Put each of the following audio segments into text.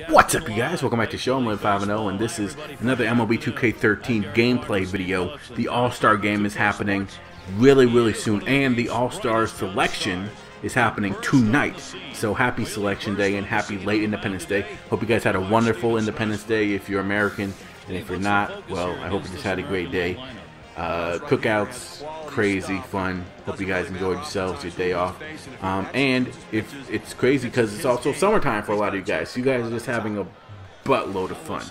What's up, you guys? Welcome back to the show. I'm Mlb 5-0, and this is another MLB 2K13 gameplay video. The All-Star game is happening really soon, and the All-Star selection is happening tonight. So happy Selection Day and happy late Independence Day. Hope you guys had a wonderful Independence Day if you're American, and if you're not, well, I hope you just had a great day. Cookouts, crazy fun. Hope you guys enjoyed yourselves, your day off. And if it's crazy because it's also summertime for a lot of you guys. You guys are just having a buttload of fun.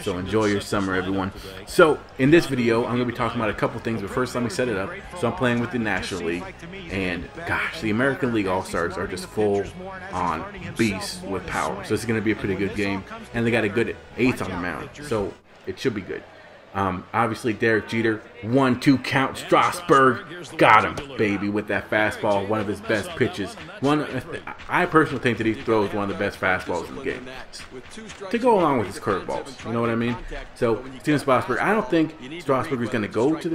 So enjoy your summer, everyone. So in this video, I'm going to be talking about a couple things, but first let me set it up. So I'm playing with the National League, and gosh, the American League All-Stars are just full on beasts with power. So it's going to be a pretty good game, and they got a good ace on the mound, so it should be good. Obviously Derek Jeter, 1-2 count, Strasburg, got him, baby, with that fastball, one of his best pitches. I personally think that he throws one of the best fastballs in the game, to go along with his curveballs, you know what I mean? So, Steven Strasburg, I don't think Strasburg is going to go to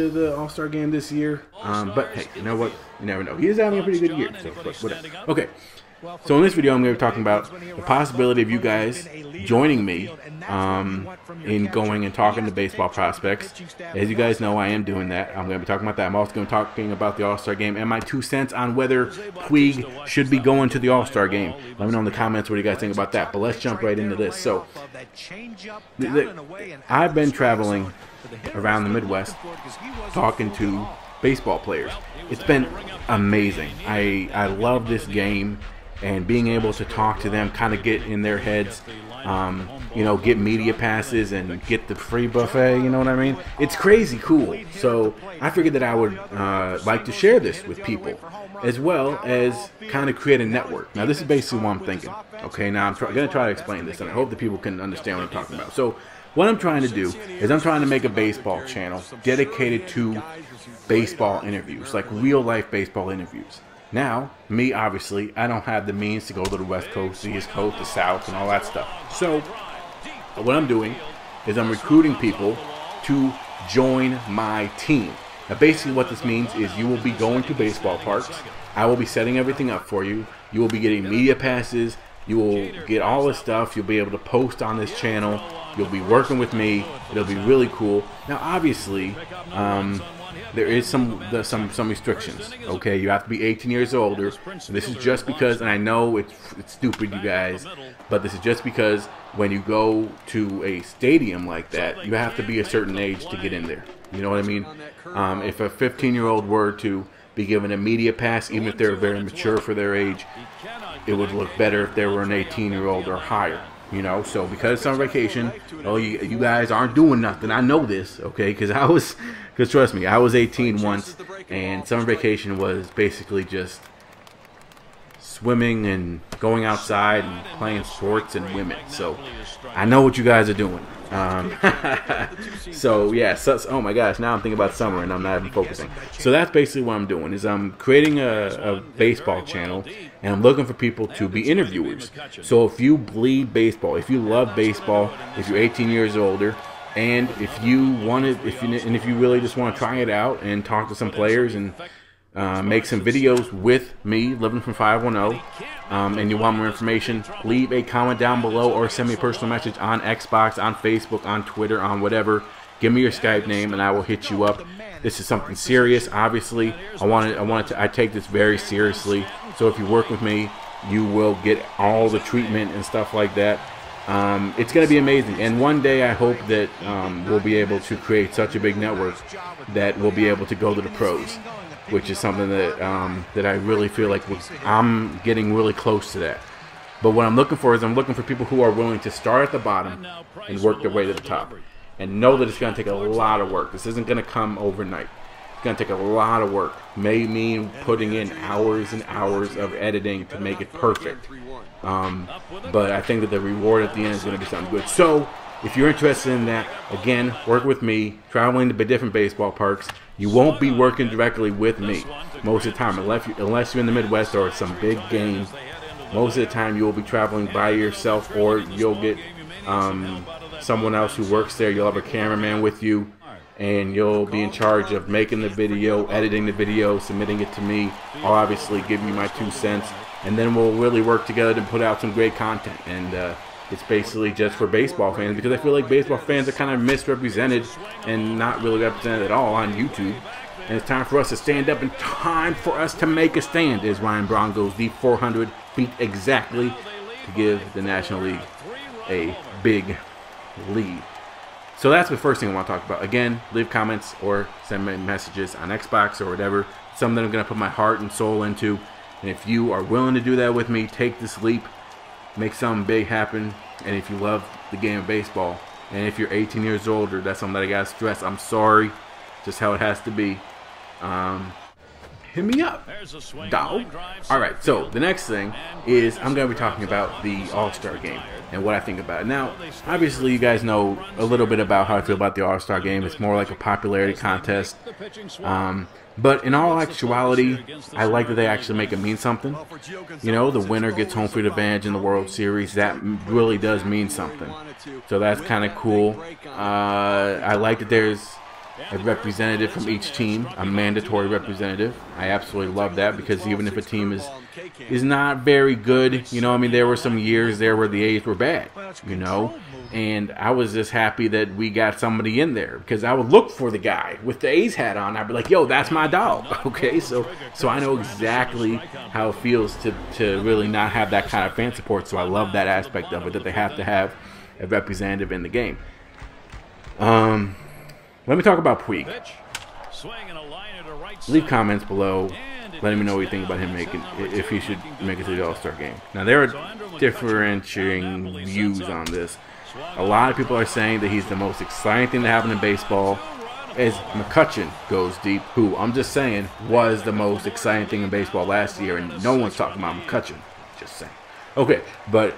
the All-Star game this year, but hey, you know what, you never know. He is having a pretty good year, so whatever. Okay. So in this video, I'm going to be talking about the possibility of you guys joining me in going and talking to baseball prospects. As you guys know, I am doing that. I'm going to be talking about that. I'm also going to be talking about the All-Star game and my 2 cents on whether Puig should be going to the All-Star game. Let me know in the comments what you guys think about that. But let's jump right into this. So I've been traveling around the Midwest talking to baseball players. It's been amazing. I love this game. And being able to talk to them, kind of get in their heads, you know, get media passes and get the free buffet, you know what I mean? It's crazy cool. So I figured that I would like to share this with people, as well as kind of create a network. Now, this is basically what I'm thinking. Okay, now I'm going to try to explain this, and I hope that people can understand what I'm talking about. So what I'm trying to do is I'm trying to make a baseball channel dedicated to baseball interviews, like real-life baseball interviews. Now, me, obviously, I don't have the means to go to the West Coast, the East Coast, the South, and all that stuff. So, what I'm doing is I'm recruiting people to join my team. Now, basically what this means is you will be going to baseball parks. I will be setting everything up for you. You will be getting media passes. You will get all this stuff. You'll be able to post on this channel. You'll be working with me. It'll be really cool. Now, obviously, there is some restrictions. Okay, you have to be 18 years or older. This is just because, and I know it's stupid, you guys, but this is just because when you go to a stadium like that, you have to be a certain age to get in there. You know what I mean? If a 15-year-old were to be given a media pass, even if they're very mature for their age, it would look better if they were an 18-year-old or higher. You know, so because summer vacation, oh, you guys aren't doing nothing. I know this, okay? Because trust me, I was 18 once, and summer vacation was basically just swimming and going outside and playing sports and women. So I know what you guys are doing. So yeah, oh my gosh, now I'm thinking about summer and I'm not even focusing. So that's basically what I'm doing, is I'm creating a baseball channel, and I'm looking for people to be interviewers. So if you bleed baseball, if you love baseball, if you're 18 years or older, and if you really just want to try it out and talk to some players and make some videos with me, Living from 510, and you want more information, leave a comment down below or send me a personal message on Xbox, on Facebook, on Twitter, on whatever. Give me your Skype name and I will hit you up. This is something serious. Obviously, I take this very seriously. So if you work with me, you will get all the treatment and stuff like that. It's going to be amazing, and one day I hope that we'll be able to create such a big network that we'll be able to go to the pros, which is something that that I really feel like I'm getting really close to that. But what I'm looking for is I'm looking for people who are willing to start at the bottom and work their way to the top, and know that it's going to take a lot of work. This isn't going to come overnight. It's going to take a lot of work. May mean putting in hours and hours of editing to make it perfect. But I think that the reward at the end is going to be something good. So if you're interested in that, again, work with me, traveling to different baseball parks. You won't be working directly with me most of the time, unless you're in the Midwest or some big game. Most of the time you will be traveling by yourself, or you'll get someone else who works there. You'll have a cameraman with you, and you'll be in charge of making the video, editing the video, submitting it to me. I'll obviously give you my 2 cents, and then we'll really work together to put out some great content. And it's basically just for baseball fans, because I feel like baseball fans are kind of misrepresented and not really represented at all on YouTube. And it's time for us to stand up, and time for us to make a stand, as Ryan Braun goes the 400 feet exactly to give the National League a big lead. So that's the first thing I want to talk about. Again, leave comments or send me messages on Xbox or whatever. Something that I'm going to put my heart and soul into. And if you are willing to do that with me, take this leap, make something big happen. And if you love the game of baseball, and if you're 18 years older, that's something that I got to stress. I'm sorry, just how it has to be. Hit me up, dog. Alright, so the next thing is I'm going to be talking about the All-Star Game and what I think about it. Now, obviously you guys know a little bit about how I feel about the All-Star Game. It's more like a popularity contest. But in all actuality, I like that they actually make it mean something. You know, the winner gets home field advantage in the World Series. That really does mean something. So that's kind of cool. I like that there's a representative from each team, a mandatory representative. I absolutely love that, because even if a team is not very good, you know, I mean, there were some years there where the A's were bad, you know, and I was just happy that we got somebody in there, because I would look for the guy with the A's hat on. I'd be like, yo, that's my dog. Okay, so I know exactly how it feels to really not have that kind of fan support. So I love that aspect of it, that they have to have a representative in the game. Let me talk about Puig. Leave comments below letting me know what you think about him making, if he should make it to the All-Star Game. Now, there are differentiating views on this. A lot of people are saying that he's the most exciting thing to happen in baseball, as McCutchen goes deep, who, I'm just saying, was the most exciting thing in baseball last year, and no one's talking about McCutchen. Just saying. Okay, but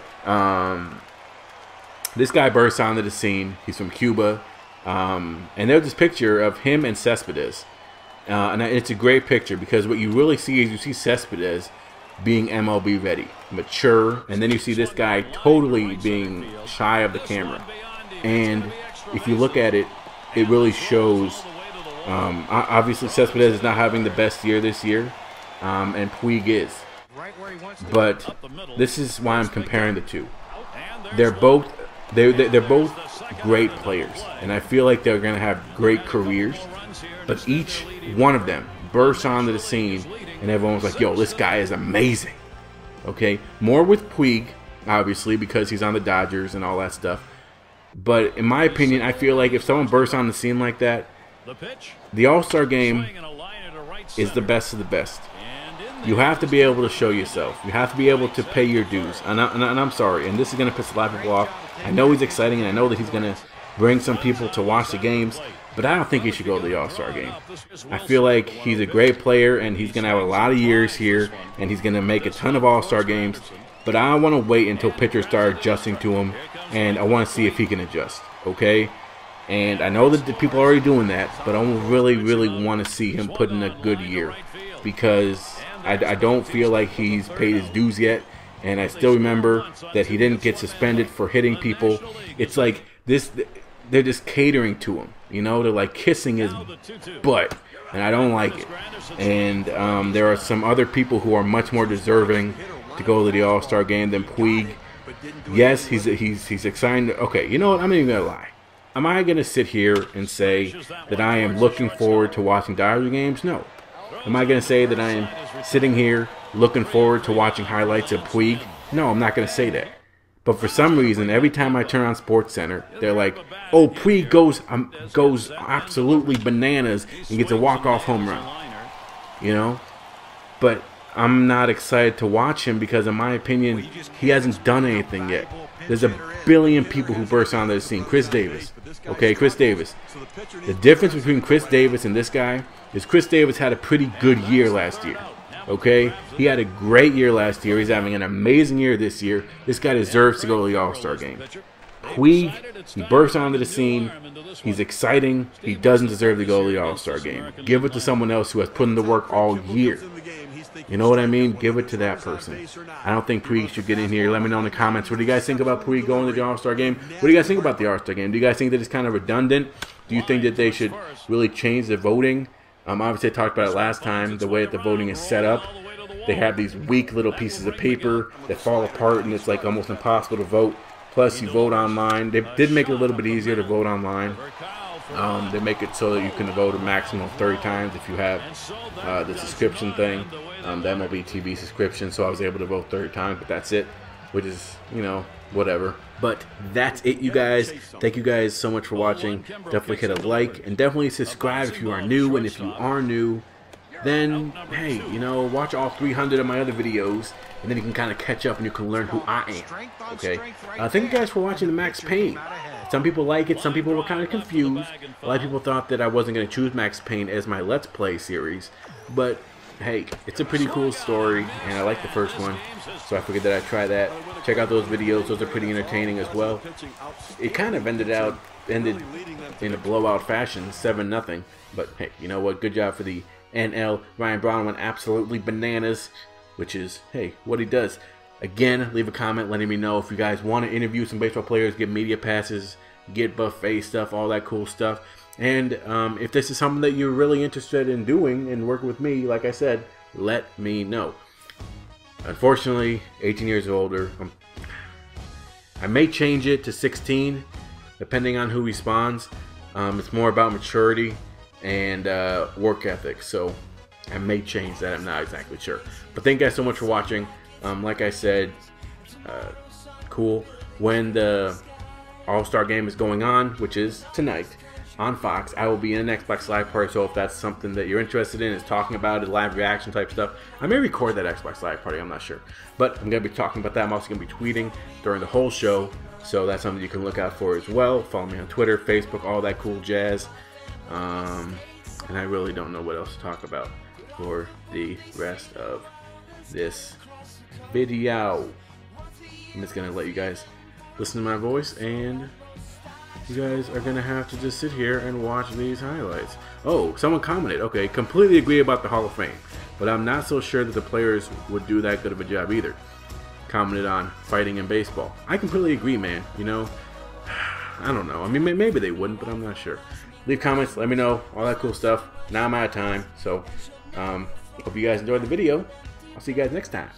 this guy bursts onto the scene. He's from Cuba. And there's this picture of him and Cespedes, and it's a great picture, because what you really see is you see Cespedes being MLB ready, mature, and then you see this guy totally being shy of the camera. And if you look at it, it really shows. Obviously, Cespedes is not having the best year this year, and Puig is. But this is why I'm comparing the two. They're both great players, and I feel like they're going to have great careers, but each one of them bursts onto the scene and everyone's like, yo, this guy is amazing. Okay, more with Puig, obviously, because he's on the Dodgers and all that stuff, but in my opinion, I feel like if someone bursts on the scene like that, the All-Star Game is the best of the best. You have to be able to show yourself. You have to be able to pay your dues. And I'm sorry, and this is going to piss a lot of people off. I know he's exciting, and I know that he's going to bring some people to watch the games, but I don't think he should go to the All-Star Game. I feel like he's a great player, and he's going to have a lot of years here, and he's going to make a ton of All-Star games, but I want to wait until pitchers start adjusting to him, and I want to see if he can adjust, okay? And I know that the people are already doing that, but I really, really want to see him put in a good year, because I don't feel like he's paid his dues yet, and I still remember that he didn't get suspended for hitting people. It's like this, they're just catering to him, you know, they're like kissing his butt, and I don't like it. And there are some other people who are much more deserving to go to the All-Star Game than Puig. Yes, he's exciting. Okay, you know what, I'm not even gonna lie. Am I gonna sit here and say that I am looking forward to watching Dodger games? No. Am I going to say that I am sitting here looking forward to watching highlights of Puig? No, I'm not going to say that. But for some reason, every time I turn on SportsCenter, they're like, oh, Puig goes absolutely bananas and gets a walk-off home run. You know? But I'm not excited to watch him because, in my opinion, he hasn't done anything yet. There's a billion people who burst onto the scene. Chris Davis. Okay, Chris Davis. The difference between Chris Davis and this guy is Chris Davis had a pretty good year last year. Okay? He had a great year last year. He's having an amazing year this year. This guy deserves to go to the All-Star Game. Puig, he bursts onto the scene. He's exciting. He doesn't deserve to go to the All-Star Game. Give it to someone else who has put in the work all year. You know what I mean? Give it to that person. I don't think Puig should get in here. Let me know in the comments. What do you guys think about Puig going to the All-Star Game? What do you guys think about the All-Star Game? Do you guys think that it's kind of redundant? Do you think that they should really change the voting? Obviously, I talked about it last time, the way that the voting is set up. they have these weak little pieces of paper that fall apart, and it's like almost impossible to vote. Plus, you vote online. They did make it a little bit easier to vote online. They make it so that you can vote a maximum of 30 times if you have the subscription thing, the MLB TV subscription. So I was able to vote 30 times, but that's it, which is, you know, whatever. But that's it, you guys. Thank you guys so much for watching. Definitely hit a like and definitely subscribe if you are new. And if you are new, then hey, you know, watch all 300 of my other videos, and then you can kind of catch up and you can learn who I am. Okay. Thank you guys for watching the Max Payne. Some people like it. Some people were kind of confused. A lot of people thought that I wasn't going to choose Max Payne as my Let's Play series, but hey, it's a pretty cool story, and I like the first one, so I figured that I'd try that. Check out those videos; those are pretty entertaining as well. It kind of ended in a blowout fashion, 7-0. But hey, you know what? Good job for the NL. Ryan Braun went absolutely bananas, which is, hey, what he does. Again, leave a comment letting me know if you guys want to interview some baseball players, get media passes, get buffet stuff, all that cool stuff. And if this is something that you're really interested in doing and working with me, like I said, let me know. Unfortunately, 18 years or older. I may change it to 16, depending on who responds. It's more about maturity and work ethic, so I may change that. I'm not exactly sure. But thank you guys so much for watching. Like I said, cool. When the All-Star game is going on, which is tonight on Fox, I will be in an Xbox Live party. So if that's something that you're interested in, is talking about it, live reaction type stuff, I may record that Xbox Live party. I'm not sure, but I'm gonna be talking about that. I'm also gonna be tweeting during the whole show, so that's something you can look out for as well. Follow me on Twitter, Facebook, all that cool jazz. And I really don't know what else to talk about for the rest of this video. I'm just gonna let you guys listen to my voice, and you guys are gonna have to just sit here and watch these highlights. Oh, someone commented, okay, completely agree about the Hall of Fame, but I'm not so sure that the players would do that good of a job either. Commented on fighting in baseball. I completely agree, man. You know, I don't know. I mean, maybe they wouldn't, but I'm not sure. Leave comments, let me know, all that cool stuff. Now I'm out of time, so hope you guys enjoyed the video. I'll see you guys next time.